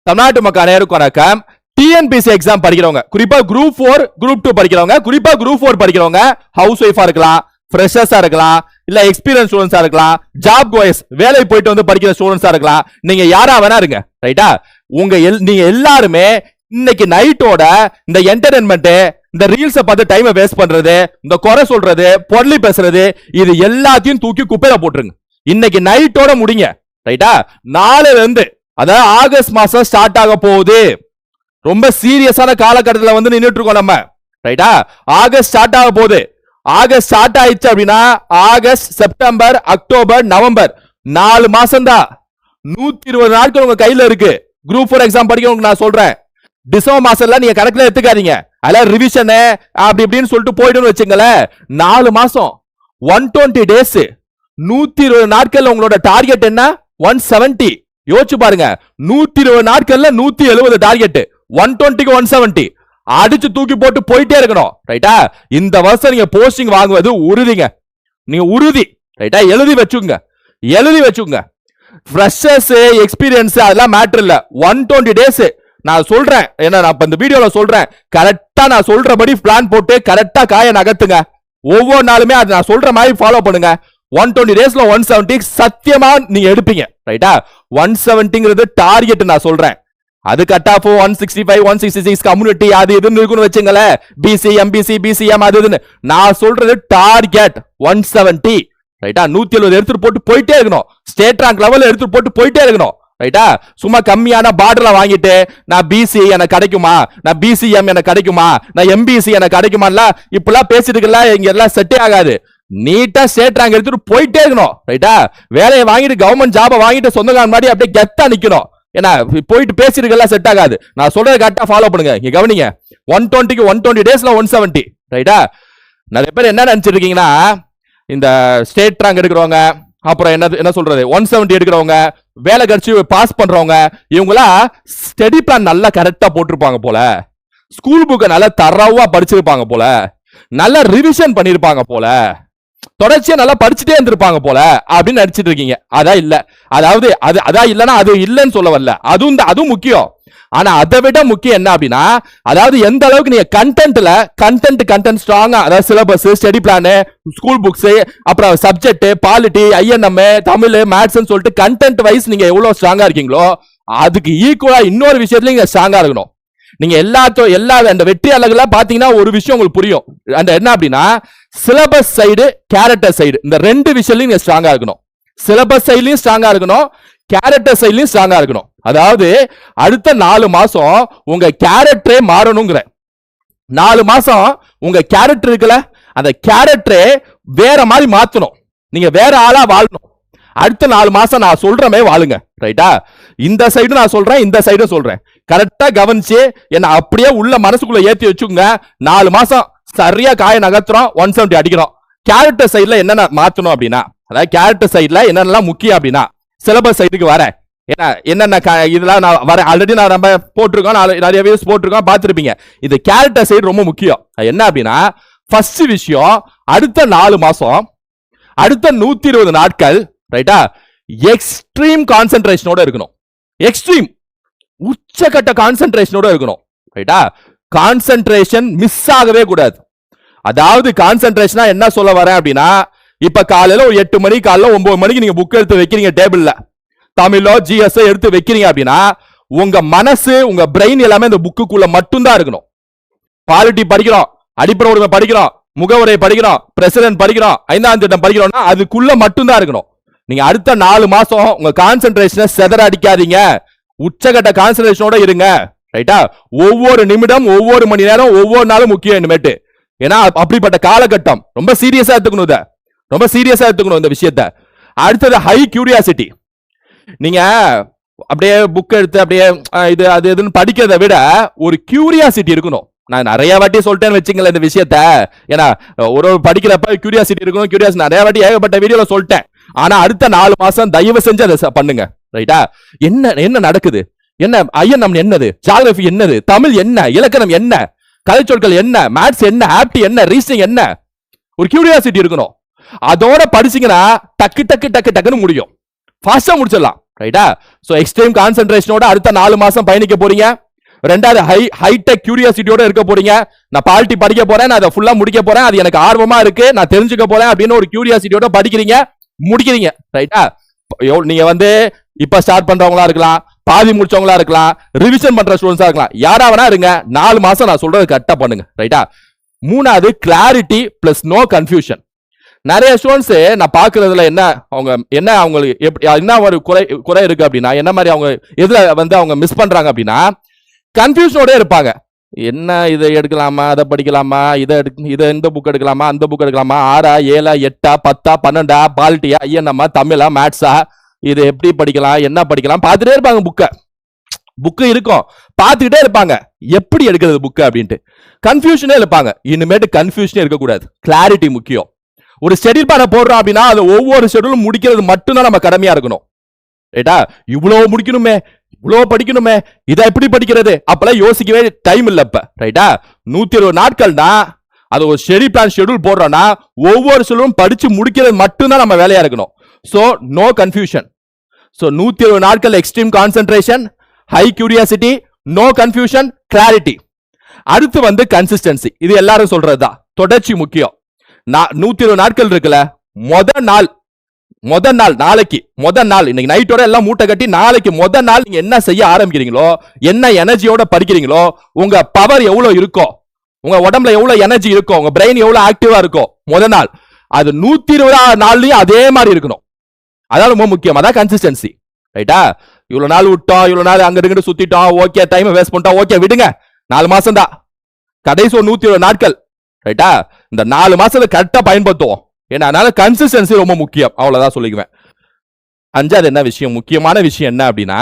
தமிழ்நாட்டு மக்கள் அனைவருக்கும் வணக்கம். டிஎன்பிசி எக்ஸாம் படிக்கிறவங்க, குறிப்பா குரூப் 4 குரூப் 2 படிக்கிறவங்க, குறிப்பா குரூப் 4 படிக்கிறவங்க ஹவுஸ் ஒய்ஃபா இருக்கலாம், ஃப்ரெஷர்ஸா இருக்கலாம், இல்ல எக்ஸ்பீரியன்ஸ் ஸ்டூடெண்ட்ஸா இருக்கலாம், ஜாப் கோயஸ் வேலை போயிட்டு வந்து படிக்கிற ஸ்டூடெண்ட்ஸா இருக்கலாம், நீங்க யாரா வேணா இருங்க. ரைட்டா? நீங்க எல்லாருமே இன்னைக்கு நைட்டோட இந்த என்டர்டைன்மெண்ட், இந்த ரீல்ஸ பார்த்து டைமை வேஸ்ட் பண்றது, இந்த குறை சொல்றது, பொருளி பேசுறது, இது எல்லாத்தையும் தூக்கி குப்பையில போட்டுருங்க. இன்னைக்கு நைட்டோட முடிங்க. ரைட்டா? நாளைல இருந்து, அதாவது ஆகஸ்ட் மாசம் ஸ்டார்ட் ஆக போகுது. ரொம்ப சீரியஸான காலகட்டத்தில் வந்து நின்றுட்டு இருக்கோம் நம்ம. ரைட்டா? ஆகஸ்ட் ஸ்டார்ட் ஆக போகுது. ஆகஸ்ட் ஸ்டார்ட் ஆயிடுச்சு அப்படின்னா ஆகஸ்ட், செப்டம்பர், அக்டோபர், நவம்பர் 4 மாசம் தான். 120 நாட்கள் உங்க கையில இருக்கு. குரூப் 4 எக்ஸாம் படிக்கிறவங்க நான் சொல்றேன். டிசம்பர் மாசம்ல நீங்க கணக்குல எடுத்துக்காதீங்க. அதெல்லாம் ரிவிஷன் அப்படி இப்படின்னு சொல்லிட்டு போயிடுன்னு வச்சுங்களேன். 4 மாசம் 120 டேஸ், 120 நாட்கள் உங்களோட டார்கெட் என்ன? 170. யோசிச்சு பாருங்க. 120 நாட்கள்ல 170 டார்கெட், 120க்கு 170 அடிச்சு தூக்கி போட்டு போயிட்டே இருக்கணும். ரைட்டா? இந்த வருஷம் நீங்க போஸ்டிங் வாங்குவது உறுதிங்க. நீங்க உறுதி. ரைட்டா? எழுதி வச்சுங்க. ஃப்ரெஷர்ஸ், எக்ஸ்பீரியன்ஸ் அதெல்லாம் மேட்டர் இல்ல. 120 டேஸ் நான் சொல்றேன். என்ன நான் இந்த வீடியோல சொல்றேன். கரெக்டா நான் சொல்றபடி பிளான் போட்டு கரெக்டா காய நகர்த்துங்க. ஒவ்வொரு நாளுமே அது நான் சொல்ற மாதிரி ஃபாலோ பண்ணுங்க. 120 டேஸ்ல 170 சத்தியமா நீங்க எடுப்பீங்க. ரைட்டா? 170ங்கிறது டார்கெட் நான் சொல்றேன். அது கட் ஆஃப் 165, 166 கம்யூனிட்டி அது இதுன்னு இருக்குன்னு வச்சுங்களேன். பிசி, எம்பிசி, பிசிஎம் அது இதுன்னு. நான் சொல்றது டார்கெட் 170. ரைட்டா? 170 எடுத்துட்டு போட்டு போயிட்டே இருக்கணும். ஸ்டேட் ரேங்க் லெவல் எடுத்துட்டு போட்டு போயிட்டே இருக்கணும். ரைட்டா? சும்மா கம்மியான பார்டர்ல வாங்கிட்டு நான் பிசி எனக்கு கிடைக்குமா, நான் பிசிஎம் எனக்கு கிடைக்குமா, நான் எம்பிசி எனக்கு கிடைக்குமா இப்பெல்லாம் பேசிட்டு இருக்கலாம். இங்க எல்லாம் செட்டே ஆகாது. நீட்டா ஸ்டேட் ரேங்க் எடுத்துட்டு போயிட்டே இருக்கணும். ரைட்டா? வேலையை வாங்கிட்டு கவர்மெண்ட் ஜாபை வாங்கிட்டு சொந்தக்காரன் மாதிரி அப்படியே கெத்தா நிக்கணும். ஏன்னா போயிட்டு பேசிட்டு செட் ஆகாது. நான் சொல்றதை கரெக்டா ஃபாலோ பண்ணுங்க. இங்க கவனிங்க. 120க்கு 120 டேஸ்ல 170. ரைட்டா? நிறைய பேர் என்ன நினைச்சிட்டு இருக்கீங்கன்னா, இந்த ஸ்டேட் ரேங்க் எடுக்கிறவங்க, அப்புறம் என்ன சொல்றது 170 எடுக்கிறவங்க, வேலை கழிச்சு பாஸ் பண்றவங்க, இவங்களா ஸ்டடி பிளான் நல்லா கரெக்டா போட்டிருப்பாங்க போல, ஸ்கூல் புக்கை நல்லா தரவா படிச்சிருப்பாங்க போல, நல்லா ரிவிஷன் பண்ணிருப்பாங்க போல, தொடர்ச்சியா நல்லா படிச்சுட்டே இருந்திருப்பாங்க போல அப்படின்னு நடிச்சிட்டு இருக்கீங்க. அதான் இல்ல. அதாவது அதான் இல்லன்னா அது இல்லன்னு சொல்ல வரல. அதுவும் முக்கியம். ஆனா அதை விட முக்கியம் என்ன அப்படின்னா, அதாவது எந்த அளவுக்கு நீங்க கண்டென்ட் ஸ்ட்ராங்கா, அதாவது syllabus, study plan, school books, அப்புறம் subject, polity, INM, Tamil, maths சொல்லிட்டு கண்டென்ட் வைஸ் நீங்க எவ்வளவு ஸ்ட்ராங்கா இருக்கீங்களோ அதுக்கு ஈக்குவலா இன்னொரு விஷயத்துல நீங்க ஸ்ட்ராங்கா இருக்கணும். நீங்க எல்லா அந்த வெற்றி அழகுல பாத்தீங்கன்னா ஒரு விஷயம் உங்களுக்கு புரியும். அந்த என்ன அப்படின்னா, சிலபஸ் சைடு, கேரக்டர் சைடு, இந்த 2 விஷயத்தையும் நீங்க ஸ்ட்ராங்கா இருக்கணும். சிலபஸ் சைட்லயும் ஸ்ட்ராங்கா இருக்கணும், கேரக்டர் சைட்லயும் ஸ்ட்ராங்கா இருக்கணும். அதாவது அடுத்த 4 மாசம் உங்க கேரக்டரே மாறணுங்கிற. 4 மாசம் உங்க கேரக்டர் இருக்குல்ல, அந்த கேரக்டரே வேற மாதிரி மாத்தணும். நீங்க வேற ஆளா வாழணும். அடுத்த 4 மாசம் நான் சொல்றமே வாழுங்க. ரைட்டா? இந்த சைடு நான் சொல்றேன், இந்த சைடு சொல்றேன். கரெக்டா கவனிச்சு என்ன அப்படியே உள்ள மனசுக்குள்ள ஏத்தி வச்சுங்க. 4 மாசம் சரியா காய நகர்த்துறோம், 170 அடிக்கிறோம். கேரக்டர் சைட்ல என்னென்ன மாத்தணும் அப்படின்னா, அதாவது கேரக்டர் சைட்ல என்னென்னலாம் முக்கியம் அப்படின்னா, சிலபஸ் சைடுக்கு வரேன். என்னென்ன இதெல்லாம் நான் வரேன். ஆல்ரெடி நான் நம்ம போட்டிருக்கோம், நிறைய வீடியோஸ் போட்டிருக்கோம், பார்த்துருப்பீங்க. இது கேரக்டர் சைடு ரொம்ப முக்கியம். என்ன அப்படின்னா, ஃபர்ஸ்ட் விஷயம், அடுத்த 4 மாசம், அடுத்த 120 நாட்கள், ரைட்டா, எக்ஸ்ட்ரீம் கான்சென்ட்ரேஷனோட இருக்கணும். எக்ஸ்ட்ரீம் உச்சகட்ட கான்சென்ட்ரேஷனோட இருக்கணும். ரைட்டா? கான்சென்ட்ரேஷன் மிஸ் ஆகவே கூடாது. அதாவது கான்சென்ட்ரேஷனா என்ன சொல்ல வரேன் அப்படின்னா, இப்ப காலையில ஒரு 8 மணி, காலையில 9 மணிக்கு நீங்க புக் எடுத்து வைக்கிறீங்க டேபிள்ல, தமிழோ ஜிஎஸ் எடுத்து வைக்கிறீங்க அப்படின்னா, உங்க மனசு, உங்க பிரெயின் எல்லாமே இந்த புக்குக்குள்ள மட்டும்தான் இருக்கணும். பாலிட்டி படிக்கிறோம், அடிப்படை உரிமை படிக்கிறோம், முகவுரை படிக்கிறோம், பிரசிடென்ட் படிக்கிறோம், 5ஆம் திட்டம் படிக்கிறோம்னா அதுக்குள்ள மட்டும்தான் இருக்கணும். நீங்க அடுத்த 4 மாசம் உங்க கான்சென்ட்ரேஷனை செதற அடிக்காதீங்க. உச்சகட்ட கான்சென்ட்ரேஷனோட இருங்க. ரைட்டா? ஒவ்வொரு நிமிடம், ஒவ்வொரு மணி நேரம், ஒவ்வொரு நாளும் முக்கியம் இனிமேட்டு. ஏன்னா அப்படிப்பட்ட காலகட்டம். ரொம்ப சீரியஸா எடுத்துக்கணும். ரொம்ப சீரியஸா எடுத்துக்கணும் இந்த விஷயத்த. அடுத்தது ஹை கியூரியாசிட்டி. நீங்க அப்படியே புக் எடுத்து அப்படியே இது அது எதுன்னு படிக்கிறத விட ஒரு கியூரியாசிட்டி இருக்கணும். நான் நிறைய வாட்டி சொல்லிட்டேன்னு வச்சுங்களேன் இந்த விஷயத்த. ஏன்னா ஒரு படிக்கிறப்ப கியூரியாசிட்டி இருக்கணும். கியூரியாசிட்டி நிறைய வாட்டி ஏகப்பட்ட வீடியோல சொல்லிட்டேன். ஆனா அடுத்த 4 மாசம் தயவு செஞ்சு அதை பண்ணுங்க. ரைட்டா? என்ன நடக்குது, என்ன ஐஎன்எம் என்னது, ஜியோகிராஃபி என்னது, தமிழ் என்ன, இலக்கணம் என்ன, கலைச்சொற்கள் என்ன, மேத்ஸ் என்ன, ஆப்டி என்ன, ரீசனிங் என்ன, ஒரு கியூரியாசிட்டி இருக்கணும். அதோட படிச்சீங்கன்னா டக்குன்னு முடியும். ஃபாஸ்டா முடிச்சிடலாம். ரைட்டா? சோ எக்ஸ்ட்ரீம் கான்சென்ட்ரேஷனோட அடுத்த 4 மாசம் பயணிக்க போறீங்க. ரெண்டாவது ஹைடெக் கியூரியாசிட்டியோட இருக்க போறீங்க. நான் பாலிட்டி படிக்க போறேன், நான் அதை ஃபுல்லா முடிக்க போறேன், அது எனக்கு ஆர்வமா இருக்கு, நான் தெரிஞ்சுக்க போறேன் அப்படின்னு ஒரு கியூரியாசிட்டியோட படிக்கிறீங்க, முடிக்கிறீங்க. ரைட்டா? நீங்க வந்து இப்ப ஸ்டார்ட் பண்றவங்களா இருக்கலாம், பாதி முடிச்சவங்களா இருக்கலாம், ரிவிஷன் பண்ற ஸ்டூடெண்ட்ஸா இருக்கலாம், யாராவனா இருங்க, 4 மாசம் நான் சொல்றது கரெக்டா பண்ணுங்க. ரைட்டா? மூணாவது கிளாரிட்டி பிளஸ் நோ கன்ஃபியூஷன். நிறைய ஸ்டூடெண்ட்ஸ் நான் பாக்குறதுல அவங்களுக்கு என்ன ஒரு குறை இருக்கு அப்படின்னா, என்ன மாதிரி அவங்க எதுல வந்து அவங்க மிஸ் பண்றாங்க அப்படின்னா, கன்ஃபியூஷனோட இருப்பாங்க. என்ன இதை எடுக்கலாமா, அதை படிக்கலாமா, இதை இந்த புக் எடுக்கலாமா, அந்த புக் எடுக்கலாமா, 6 7 8 10 12 பாலிட்டியா, ஐயனம்மா, தமிழா, மேத்ஸா, இது எப்படி படிக்கலாம், என்ன படிக்கலாம் பார்த்துட்டே இருப்பாங்க. புக்கு இருக்கும், பார்த்துக்கிட்டே இருப்பாங்க, எப்படி எடுக்கிறது புக்கு அப்படின்ட்டு கன்ஃபியூஷனே இருப்பாங்க. இனிமேட்டு கன்ஃபியூஷனே இருக்கக்கூடாது, கிளாரிட்டி முக்கியம். ஒரு ஷெட்யூல் பண்ண போடுறோம் அப்படின்னா அது ஒவ்வொரு ஷெட்யூலும் முடிக்கிறது மட்டும்தான் நம்ம கடமையா இருக்கணும். ரைட்டா? இவ்வளவு முடிக்கணுமே, இவ்வளவு படிக்கணுமே, இதை எப்படி படிக்கிறது அப்பெல்லாம் யோசிக்கவே டைம் இல்ல இப்ப. ரைட்டா? 120 நாட்கள்னா அது ஒரு ஷெட்யூல் போடுறோம்னா ஒவ்வொரு ஷெட்யூலும் படிச்சு முடிக்கிறது மட்டும்தான் நம்ம வேலையா இருக்கணும். So no confusion. சோ 120 நாட்கள் extreme concentration, high curiosity, no confusion, clarity. அடுத்து வந்து கன்சிஸ்டன்சி. இது எல்லாரும் சொல்றதுதான், தொடர்ச்சி முக்கியம். 120 நாட்கள் இருக்குல்ல, முதல் நாள் நாளைக்கு இன்னைக்கு நைட்டோட எல்லாம் மூட்டை கட்டி நாளைக்கு முதல் நாள் நீங்க என்ன செய்ய ஆரம்பிக்கிறீங்களோ, என்ன எனர்ஜியோட படிக்கிறீங்களோ, உங்க பவர் எவ்வளவு இருக்கோ, உங்க உடம்புல எவ்வளவு எனர்ஜி இருக்கோ, உங்க பிரெயின் எவ்வளவு ஆக்டிவா இருக்கோ முதல் நாள், அது 120 நாள்லயும் அதே மாதிரி இருக்கணும். அதான் ரொம்ப முக்கியம். அதான் கன்சிஸ்டன்சி. ரைட்டா? இவ்வளவு நாள் விட்டோம், இவ்வளவு நாள் அங்க இருந்து சுத்திட்டோம், ஓகே, டைம் வேஸ்ட் பண்ணிட்டோம், ஓகே விடுங்க, 4 மாசம் தான், கடைசி 120 நாட்கள். ரைட்டா? இந்த 4 மாசத்தை கரெக்டா பயன்படுத்துவோம். ஏன்னா அதனால கன்சிஸ்டன்சி ரொம்ப முக்கியம். அவ்வளவுதான் சொல்லிக்குவேன். 5வது என்ன விஷயம், முக்கியமான விஷயம் என்ன அப்படின்னா,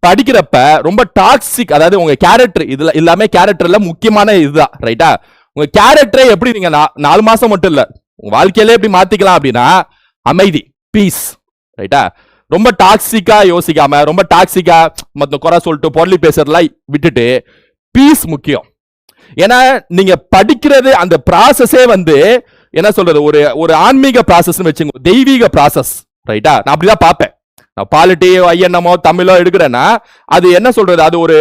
படிக்கிறப்ப ரொம்ப டாக்ஸிக், அதாவது உங்க கேரக்டர், இதுல எல்லாமே கேரக்டர்ல முக்கியமான இதுதான். ரைட்டா? உங்க கேரக்டரை எப்படி நீங்க 4 மாசம் மட்டும் இல்ல, உங்க வாழ்க்கையில எப்படி மாத்திக்கலாம் அப்படின்னா, அமைதி, பீஸ். ரைட்டா? ரொம்ப டாக்ஸிக்கா யோசிக்காம, ரொம்ப டாக்ஸிக்கா மத்த குறை சொல்லிட்டு பொருளி பேசுறதுலாம் விட்டுட்டு பீஸ் முக்கியம். ஏன்னா நீங்க படிக்கிறது அந்த ப்ராசஸே வந்து என்ன சொல்றது, ஒரு ஆன்மீக ப்ராசஸ் வச்சுங்க, தெய்வீக ப்ராசஸ். ரைட்டா? நான் அப்படிதான் பார்ப்பேன். நான் பாலிட்டி, ஐஎன்எம்மோ, தமிழோ எடுக்கிறேன்னா அது என்ன சொல்றது, அது ஒரு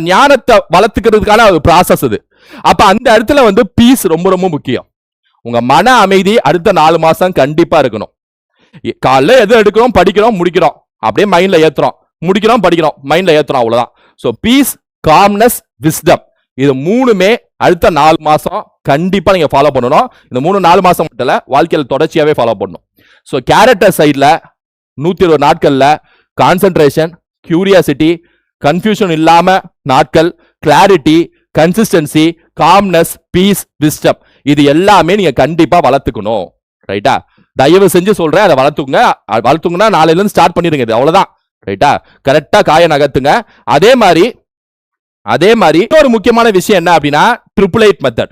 ஞானத்தை வளர்த்துக்கிறதுக்கான ஒரு ப்ராசஸ் இது. அப்ப அந்த இடத்துல வந்து பீஸ் ரொம்ப ரொம்ப முக்கியம். உங்க மன அமைதி அடுத்த 4 மாசம் கண்டிப்பா இருக்கணும். காலைல எது எடுக்கிறோம், படிக்கிறோம், முடிக்கிறோம், அப்படியே மைண்ட்ல ஏத்துறோம், முடிக்கிறோம், படிக்கிறோம், மைண்ட்ல ஏத்துறோம், அவ்வளவுதான். சோ பீஸ், காம்னஸ், விஸ்டம், இது 3மே அடுத்த 4 மாசம் கண்டிப்பா நீங்க ஃபாலோ பண்ணணும். இந்த 3-4 மாசம் மட்டும் இல்ல, வாழ்க்கையில தொடர்ச்சியாவே ஃபாலோ பண்ணணும். சோ கேரக்டர் சைட்ல 120 நாட்கள்ல கான்சென்ட்ரேஷன், கியூரியாசிட்டி, கன்ஃபியூஷன் இல்லாம நாட்கள், clarity, consistency, calmness, peace, wisdom, இது எல்லாமே நீங்க கண்டிப்பா வளர்த்துக்கணும். ரைட்டா? தயவு செஞ்சு சொல்றேன், அதை வளர்த்துங்கன்னா நாளையில இருந்து ஸ்டார்ட் பண்ணிருங்க. இது அவ்வளவுதான். ரைட்டா? கரெக்டா காய நகர்த்துங்க. அதே மாதிரி ஒரு முக்கியமான விஷயம் என்ன அப்படின்னா, 888 மெத்தட்.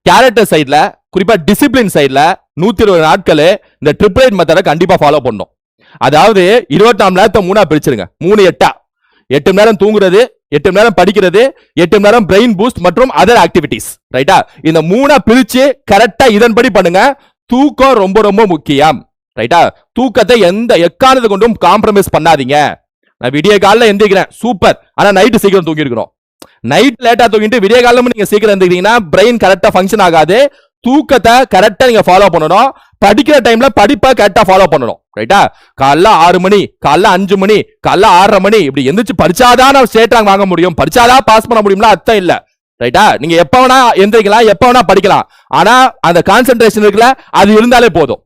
கேரக்டர் சைட்ல, குறிப்பா டிசிப்ளின் சைட்ல 120 நாட்கள் இந்த 888 மெத்தடை கண்டிப்பா ஃபாலோ பண்ணும். அதாவது 24 மணி நேரத்தை 3ஆ பிரிச்சிருங்க. 3 8 8 மணி நேரம் தூங்குறது, 8 மணி நேரம் படிக்கிறது, 8 மணி நேரம் பிரெயின் பூஸ்ட் மற்றும் அதர் ஆக்டிவிட்டிஸ். ரைட்டா? இந்த 3ஆ பிரிச்சு கரெக்டா இதன்படி பண்ணுங்க. தூக்கம் ரொம்ப ரொம்ப முக்கியம். ரைட்டா? தூக்கத்தை எந்த எக்காரணத்தை கொண்டும் காம்ப்ரமைஸ் பண்ணாதீங்க. நான் விடிய காலைல எந்திரிக்கிறேன், சூப்பர், ஆனா நைட்டு சீக்கிரம் தூங்கி இருக்கணும். நைட் லேட்டா தூங்கிட்டு விடிய காலம் நீங்க சீக்கிரம் எந்திரிக்கிறீங்கன்னா பிரெயின் கரெக்டா ஃபங்க்ஷன் ஆகாது. தூக்கத்தை கரெக்டா நீங்க ஃபாலோ பண்ணணும். படிக்கிற டைம்ல படிப்பை கரெக்டா ஃபாலோ பண்ணணும். ரைட்டா? காலைல 6 மணி, காலைல 5 மணி, காலைல 6:30 மணி இப்படி எந்திரிச்சு படிச்சாதான் நான் ஸ்டேட் ரேங்க் வாங்க முடியும், படிச்சாதான் பாஸ் பண்ண முடியும்னா அர்த்தம் இல்ல. ரைட்டா? நீங்க எப்ப வேணா எந்திரிக்கலாம், எப்ப வேணா படிக்கலாம், ஆனா அந்த கான்சென்ட்ரேஷன் இருக்குல்ல, அது இருந்தாலே போதும்.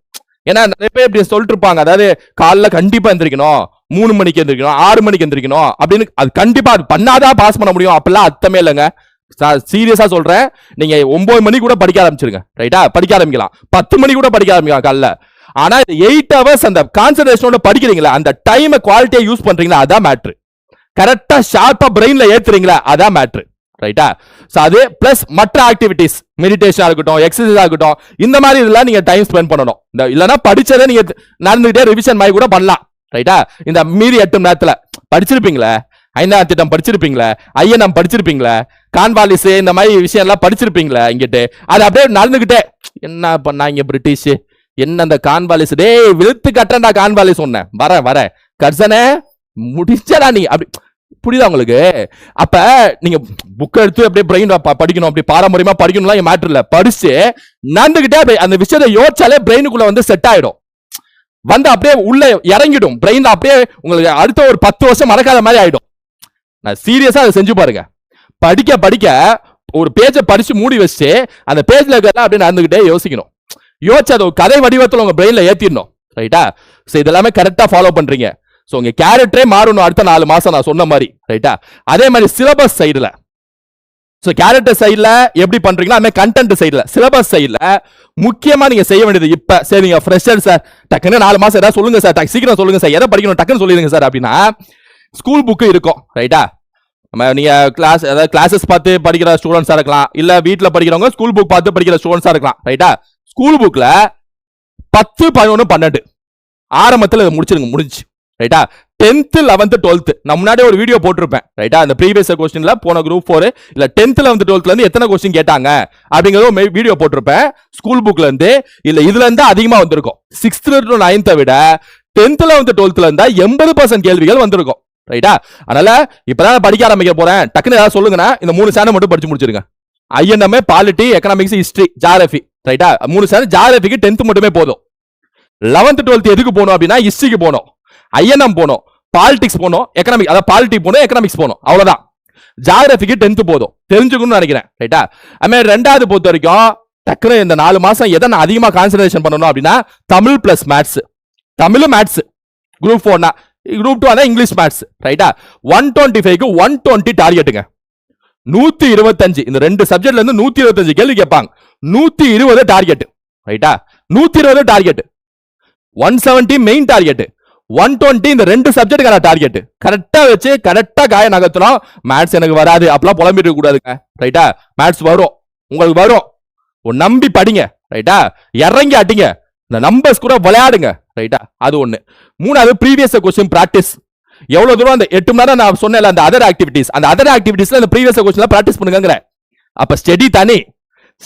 ஏன்னா நிறைய பேர் இப்படி சொல்லிட்டு இருப்பாங்க, அதாவது காலைல கண்டிப்பா எந்திரிக்கணும், 3 மணிக்கு எந்திரிக்கணும், 6 மணிக்கு எந்திரிக்கணும் அப்படின்னு. அது கண்டிப்பா அது பண்ணாதான் பாஸ் பண்ண முடியும் அப்படிலாம் அர்த்தமே இல்லைங்க. சீரியஸா சொல்றேன். நீங்க 9 மணி கூட படிக்க ஆரம்பிச்சிருங்க. ரைட்டா? படிக்க ஆரம்பிக்கலாம், 10 மணி கூட படிக்க ஆரம்பிக்கலாம் காலைல. ஆனா 8 ஹவர்ஸ் அந்த கான்சென்ட்ரேஷனோட படிக்கிறீங்களா, அந்த டைமை குவாலிட்டியா யூஸ் பண்றீங்களா, அதான் மேட்ரு. கரெக்டா ஷார்ப்பா பிரெயின்ல ஏத்துறீங்களா, அதான் மேட்ரு. ரைட்டா? அது பிளஸ் மற்ற ஆக்டிவிட்டிஸ், மெடிடேஷனா இருக்கட்டும், எக்ஸசைஸா இருக்கட்டும், இந்த மாதிரி இதெல்லாம் நீங்க டைம் ஸ்பெண்ட் பண்ணணும். இல்லனா படிச்சதை நீங்க நடந்துகிட்டே ரிவிஷன் மாதிரி கூட பண்ணலாம். ரைட்டா? இந்த மீறி 8 மணி நேரத்துல படிச்சிருப்பீங்களே, 5ஆம் திட்டம் படிச்சிருப்பீங்களே, ஐஎன்எம் படிச்சிருப்பீங்களே, கான்வாலிஸ், இந்த மாதிரி விஷயம் எல்லாம் படிச்சிருப்பீங்களே, இங்கிட்டு அது அப்படியே நடந்துகிட்டே என்ன பண்ணாங்க பிரிட்டிஷ், என்ன அந்த கான்வாலிஸ், டேய் விழுத்து கட்டண்டா கான்வாலிஸ் சொன்னேன், வரேன் கர்சனே முடிச்சடா நீ அப்படி, புரியுதா உங்களுக்கு? அப்ப நீங்க புக் எடுத்து அப்படியே பிரெயின் படிக்கணும், அப்படி பாரம்பரியமா படிக்கணும்லாம் மேட்டர் இல்ல. படிச்சு நடந்துகிட்டே அந்த விஷயத்தை யோசிச்சாலே பிரெயினுக்குள்ள வந்து செட் ஆயிடும், வந்து அப்படியே உள்ள இறங்கிடும் பிரெயின்ல, அப்படியே உங்களுக்கு அடுத்த ஒரு 10 வருஷம் மறக்காத மாதிரி ஆயிடும். நான் சீரியஸா அதை செஞ்சு பாருங்க. படிக்க படிக்க ஒரு பேஜை படிச்சு மூடி வச்சு அந்த பேஜ்ல இருக்கிறதெல்லாம் அப்படியே நடந்துகிட்டே யோசிக்கணும். யோசிச்சு அதை கதை வடிவத்தில் உங்க பிரெயின்ல ஏத்திடணும். ரைட்டா? சோ இதெல்லாமே கரெக்டா ஃபாலோ பண்றீங்க. சோ உங்க கேரக்டரே மாறணும் அடுத்த 4 மாசம் நான் சொன்ன மாதிரி. ரைட்டா? அதே மாதிரி சிலபஸ் சைடுல, சோ கேரக்டர் சைடுல எப்படி பண்றீங்களோ அதே கண்டென்ட் சைடுல, சிலபஸ் சைடுல முக்கியமா நீங்க செய்ய வேண்டியது, இப்ப சரி நீங்க ஃப்ரெஷர் சார், டக்குன்னு 4 மாசம் ஏதாவது சொல்லுங்க சார், சீக்கிரம் சொல்லுங்க சார், எதை படிக்கணும் டக்குன்னு சொல்லிடுங்க சார் அப்படின்னா, ஸ்கூல் புக்கு இருக்கும். ரைட்டா? நீங்க கிளாஸஸ் பார்த்து படிக்கிற ஸ்டூடெண்ட்ஸா இருக்கலாம், இல்ல வீட்டுல படிக்கிறவங்க ஸ்கூல் புக் பார்த்து படிக்கிற ஸ்டூடெண்ட்ஸா இருக்கலாம். ரைட்டா? ஸ்கூல் புக்ல 10, 11, 12 ஆரம்பத்தில் முடிச்சிருங்க, முடிஞ்சு. ரைட்டா? 10th 11th 12th நான் முன்னாடி ஒரு வீடியோ போட்டிருப்பேன். ரைட்டா? அந்த ப்ரீவியஸ் கொஸ்டின்ல போன குரூப் 4 இல்ல 10th 11th 12th இருந்து எத்தனை கொஸ்டின் கேட்டாங்க அப்படிங்கறது வீடியோ போட்டிருப்பேன். ஸ்கூல் புக்ல இருந்து இல்ல இதுல இருந்து அதிகமா வந்திருக்கும். 6th to 9th விட 10th 11th 12th இருந்தா 80% கேள்விகள் வந்திருக்கும். ரைட்டா? அதனால இப்பதான் படிக்க ஆரம்பிக்க போறேன், டக்குன்னு ஏதாவது சொல்லுங்கன்னா இந்த 3 சேனல் மட்டும் படிச்சு முடிச்சிருங்க. INM, polity, economics, history, geography. ரைட்டா? 3 சேனல். ஜியோகிராஃபிக்கு 10th மட்டுமே போதும். 11th 12th எதுக்கு போகணும் அப்படின்னா ஹிஸ்டரிக்கு போகணும், ஐஎன்எம் போகணும், பாலிடிக்ஸ் போகணும், எக்கனாமிக் அதாவது பாலிட்டி போகணும், எக்கனாமிக்ஸ் போகணும். அவ்வளவுதான். ஜியோகிராஃபிக்கு 10th போதும், தெரிஞ்சுக்கணும்னு நினைக்கிறேன். ரைட்டா? அதுமாதிரி 2வது பொறுத்த வரைக்கும் டக்குனு இந்த 4 மாசம் எதை நான் அதிகமா கான்சன்ட்ரேஷன் பண்ணணும் அப்படின்னா Tamil plus maths. Tamil maths group 4னா, குரூப் 2 அதான் இங்கிலீஷ் மேத்ஸ். ரைட்டா? 125க்கு 120 டார்கெட்டுங்க. 125 இந்த 2 சப்ஜெக்ட்ல இருந்து 125 கேள்வி கேட்பாங்க. 120 டார்கெட். ரைட்டா? 120 டார்கெட். 170 மெயின் டார்கெட், 120 இந்த 2 சப்ஜெக்ட்டுக்கான டார்கெட். கரெக்டா வச்சு கரெக்டா காய நகர்த்தணும். மேத்ஸ் எனக்கு வராது அப்பலாம் புலம்பிட்டு கூடாதுங்க. ரைட்டா? மேத்ஸ் வரும், உங்களுக்கு வரும், நம்பி படிங்க. ரைட்டா? இறங்கி அடிங்க, இந்த நம்பர்ஸ் கூட விளையாடுங்க. ரைட்டா? அது ஒண்ணு. 3வது ப்ரீவியஸ் கொஸ்டின் பிராக்டிஸ். எவ்வளவு தூரம் அந்த 8 மணி நேரம் நான் சொன்னேன் அந்த அதர் ஆக்டிவிட்டிஸ், அந்த அதர் ஆக்டிவிட்டிஸ்ல அந்த ப்ரீவியஸ் கொஸ்டின்ல பிராக்டிஸ் பண்ணுங்க. அப்ப ஸ்டடி தனி,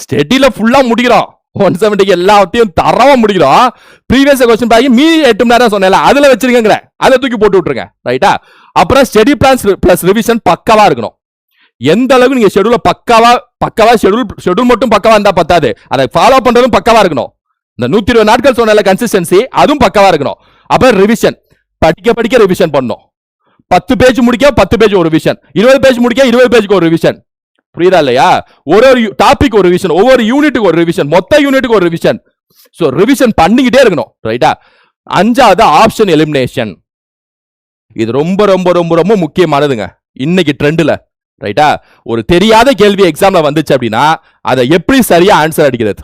ஸ்டடில ஃபுல்லா முடிக்கிறோம், 170 எல்லாத்தையும் தரவா முடிக்கிறோம். ப்ரீவியஸ் கொஸ்டின் பாக்கி மீதி 8 மணி நேரம் சொன்னேன்ல அதுல வச்சிருக்கங்க, அதை தூக்கி போட்டு விட்டுருங்க. ரைட்டா? அப்புறம் ஸ்டடி பிளான் பிளஸ் ரிவிஷன் பக்காவா இருக்கணும். எந்த அளவுக்கு நீங்க ஷெட்யூல பக்காவா ஷெட்யூல் மட்டும் பக்காவா இருந்தா பத்தாது, அதை ஃபாலோ பண்றதும் பக்காவா இருக்கணும். இந்த 120 நாட்கள் சொன்ன கன்சிஸ்டன்சி அதுவும் பக்காவா இருக்கணும். அப்புறம் ரிவிஷன், படிக்க ரிவிஷன் பண்ணணும். 10 பேஜ் முடிக்க 10 பேஜ் ஒரு ரிவிஷன், 20 பேஜ் முடிக்க 20 பேஜ்க்கு ஒரு ரிவிஷன். புரியுதா இல்லையா? ஒரு டாபிக் ஒரு ரிவிஷன், ஒவ்வொரு யூனிட்டுக்கு ஒரு ரிவிஷன், மொத்த யூனிட்டுக்கு ஒரு ரிவிஷன். சோ ரிவிஷன் பண்ணிக்கிட்டே இருக்கணும். ரைட்டா? 5வது ஆப்ஷன் எலிமினேஷன். இது ரொம்ப ரொம்ப ரொம்ப ரொம்ப முக்கியமானதுங்க இன்னைக்கு ட்ரெண்ட்ல. ரைட்டா? ஒரு தெரியாத கேள்வி எக்ஸாம்ல வந்துச்சு அப்படின்னா அதை எப்படி சரியா ஆன்சர் அடிக்கிறது,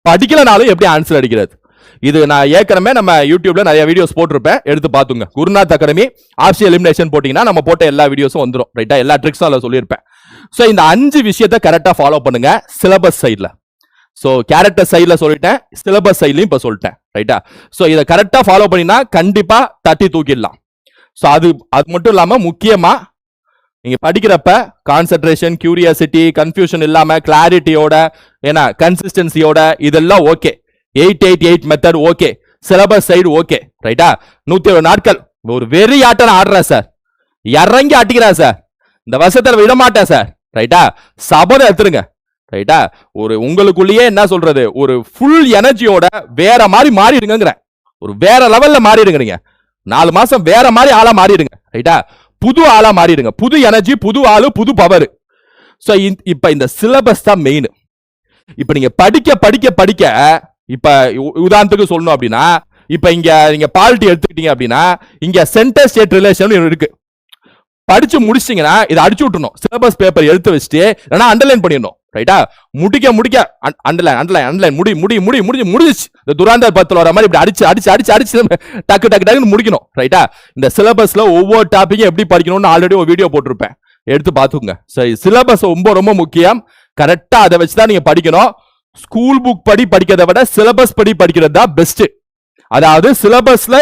படிக்கலனாலும் எப்படி ஆன்சர் அடிக்கிறது. இது நான் ஏற்கனவே நம்ம யூடியூப்ல நிறைய வீடியோஸ் போட்டிருப்பேன், எடுத்து பாத்துங்க. குருநாத் அகாடமி ஆப்ஷன் எலிமினேஷன் போட்டீங்கன்னா நம்ம போட்ட எல்லா வீடியோஸும் வந்துடும். ரைட்டா? எல்லா ட்ரிக்ஸும் அதில் சொல்லியிருப்பேன். சோ இந்த 5 விஷயத்தை கரெக்டா ஃபாலோ பண்ணுங்க சிலபஸ் சைட்ல. சோ கேரக்டர் சைட்ல சொல்லிட்டேன், சிலபஸ் சைட்லயும் இப்ப சொல்லிட்டேன். ரைட்டா? சோ இதை கரெக்டா ஃபாலோ பண்ணினா கண்டிப்பா தட்டி தூக்கிடலாம். சோ அது மட்டும் இல்லாம முக்கியமா நீங்க படிக்கிறப்ப கான்சென்ட்ரேஷன், கியூரியாசிட்டி, கன்ஃபியூஷன் இல்லாம கிளாரிட்டியோட, ஏன்னா கன்சிஸ்டன்சியோட, இதெல்லாம் okay. 888 method okay, syllabus side okay. ரைட்டா? 120 நாட்கள் ஒரு வெறி ஆட்டம் ஆடுறேன் சார், இறங்கி ஆட்டிக்கிறேன் சார், இந்த வருஷத்துல விட மாட்டேன் சார். ரைட்டா? சபதம் எடுத்துருங்க. ரைட்டா? ஒரு உங்களுக்குள்ளேயே என்ன சொல்றது, ஒரு ஃபுல் எனர்ஜியோட வேற மாதிரி மாறிடுங்க, ஒரு வேற லெவல்ல மாறிடுங்க. நீங்க 4 மாசம் வேற மாதிரி ஆளா மாறிடுங்க. ரைட்டா? புது ஆளா மாறிடுங்க, புது எனர்ஜி, புது ஆளு, புது பவர். சோ இப்ப இந்த சிலபஸ் தான் மெயின். இப்ப நீங்க படிக்க இப்ப உதாரணத்துக்கு சொல்லணும் அப்படின்னா, இப்ப இங்க நீங்க பாலிட்டி எடுத்துக்கிட்டீங்க அப்படின்னா இங்க சென்டர் ஸ்டேட் ரிலேஷன் இருக்கு. படிச்சு முடிச்சிட்டீங்கன்னா இதை அடிச்சு விட்டுணும், சிலபஸ் பேப்பர் எடுத்து வச்சுட்டு இல்லைன்னா அண்டர்லைன் பண்ணிடணும். ரைட்டா? முடிக்க அண்டர்லைன் முடிஞ்சிச்சு. இந்த துராந்தர் பத்துல வர மாதிரி இப்படி அடிச்சு டக்குன்னு முடிக்கணும். ரைட்டா? இந்த சிலபஸ்ல ஒவ்வொரு டாபிக்கும் எப்படி படிக்கணும்னு ஆல்ரெடி ஒரு வீடியோ போட்டிருப்பேன், எடுத்து பாத்துங்க. சரி, சிலபஸ் ரொம்ப ரொம்ப முக்கியம். கரெக்டா அதை வச்சுதான் நீங்க படிக்கணும். ஸ்கூல் புக் படிக்கிறத விட சிலபஸ் படிக்கிறது தான் பெஸ்ட். அதாவது சிலபஸ்ல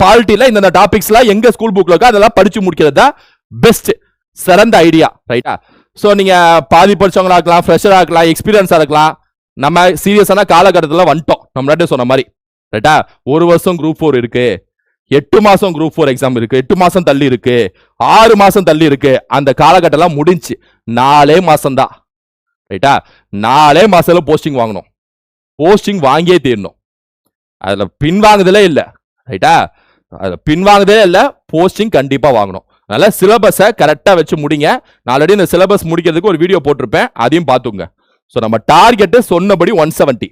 பாலிட்டில இந்த டாபிக்ஸ்ல எங்க ஸ்கூல் புக்ல இருக்கோ அதெல்லாம் படிச்சு முடிக்கிறது தான் பெஸ்ட், சிறந்த ஐடியா. ரைட்டா? சோ நீங்க பாதி படிச்சவங்களா இருக்கலாம், ஃப்ரெஷரா இருக்கலாம், எக்ஸ்பீரியன்ஸா இருக்கலாம். நம்ம சீரியஸான காலகட்டத்தில் வந்துட்டோம். நம்ம சொன்ன மாதிரி ரைட்டா? 1 வருஷம் குரூப் 4 இருக்கு, 8 மாசம் குரூப் 4 எக்ஸாம் இருக்கு, 8 மாசம் தள்ளி இருக்கு, 6 மாசம் தள்ளி இருக்கு. அந்த காலகட்டம் எல்லாம் முடிஞ்சு 4 மாசம் தான். ரைட்டா? 4 மாசத்துல போஸ்டிங் வாங்கணும். போஸ்டிங் வாங்கியே தீரணும். அதுல பின்வாங்குதலே இல்ல. ரைட்டா? அதுல பின்வாங்குதலே இல்ல. போஸ்டிங் கண்டிப்பா வாங்கணும். அதனால சிலபஸை கரெக்டா வச்சு முடிங்க. நான் ஆல்ரெடி இந்த சிலபஸ் முடிக்கிறதுக்கு ஒரு வீடியோ போட்டிருப்பேன், அதையும் பார்த்துங்க. ஸோ நம்ம டார்கெட் சொன்னபடி 170.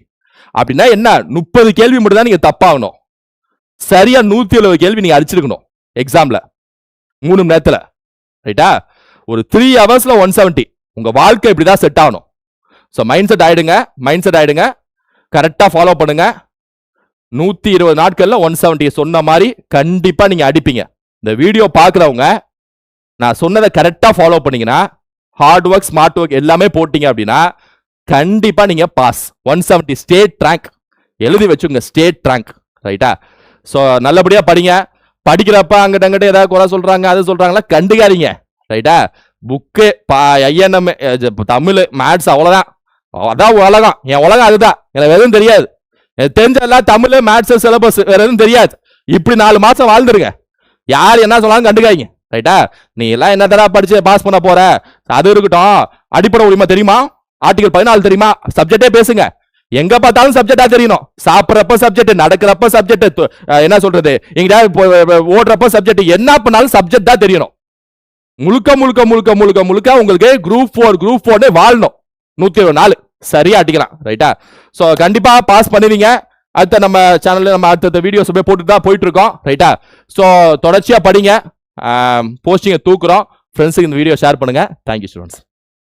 அப்படின்னா என்ன, 30 கேள்வி மட்டும் தான் நீங்க தப்பாகணும். சரியா 170 கேள்வி நீங்க அடிச்சிருக்கணும் எக்ஸாம்ல 3 மணி நேரத்துல. ரைட்டா? ஒரு 3 ஹவர்ஸ்ல 170. உங்க வாழ்க்கை இப்படிதான் செட் ஆகணும். ஸோ மைண்ட் செட் ஆயிடுங்க. கரெக்டா ஃபாலோ பண்ணுங்க. 120 நாட்கள்ல 170 சொன்ன மாதிரி கண்டிப்பா நீங்க அடிப்பீங்க. இந்த வீடியோ பாக்குறவங்க நான் சொன்னதை கரெக்டா ஃபாலோ பண்ணீங்கன்னா, ஹார்ட் ஒர்க், ஸ்மார்ட் ஒர்க் எல்லாமே போட்டீங்க அப்படின்னா கண்டிப்பா நீங்க பாஸ். 170 ஸ்டேட் ரேங்க் எழுதி வச்சுங்க, ஸ்டேட் ரேங்க். ரைட்டா? ஸோ நல்லபடியா படிங்க. படிக்கிறப்ப அங்கிட்ட ஏதாவது குறை சொல்றாங்க, அது சொல்றாங்களா, கண்டுக்காதீங்க. ரைட்டா? புக்கு ஐஎன்எம் தமிழ் மேத்ஸ் அவ்வளவுதான். அதான் உலகம். என் உலகம் அதுதான். எனக்கு எதுவும் தெரியாது. எனக்கு தெரிஞ்சதெல்லாம் தமிழ் மேத்ஸ் சிலபஸ், வேற எதுவும் தெரியாது. இப்படி 4 மாசம் வாழ்ந்துருங்க. யார் என்ன சொன்னாலும் கண்டுக்காதீங்க. ரைட்டா? நீ எல்லாம் என்ன தடவை படிச்சு பாஸ் பண்ண போற, அது இருக்கட்டும். அடிப்படை உரிமை தெரியுமா? ஆர்டிகல் 14 தெரியுமா? சப்ஜெக்டே பேசுங்க. எங்க பார்த்தாலும் சப்ஜெக்டா தெரியணும். சாப்பிட்றப்ப சப்ஜெக்ட், நடக்கிறப்ப சப்ஜெக்ட், என்ன சொல்றது, எங்க ஓடுறப்ப சப்ஜெக்ட், என்ன பண்ணாலும் சப்ஜெக்ட் தான் தெரியணும். முழுக்க உங்களுக்கு குரூப் 4 வாழணும். 120 நாள் சரியா அடிக்கலாம். ரைட்டா? சோ கண்டிப்பா பாஸ் பண்ணுவீங்க. அடுத்த நம்ம சேனல்ல நம்ம அடுத்த வீடியோஸ் போட்டு தான் போயிட்டு இருக்கோம். ரைட்டா? சோ தொடர்ச்சியா படிங்க. போஸ்டிங்கை தூக்குறோம். ஃப்ரெண்ட்ஸுக்கு இந்த வீடியோ ஷேர் பண்ணுங்க. Thank you students.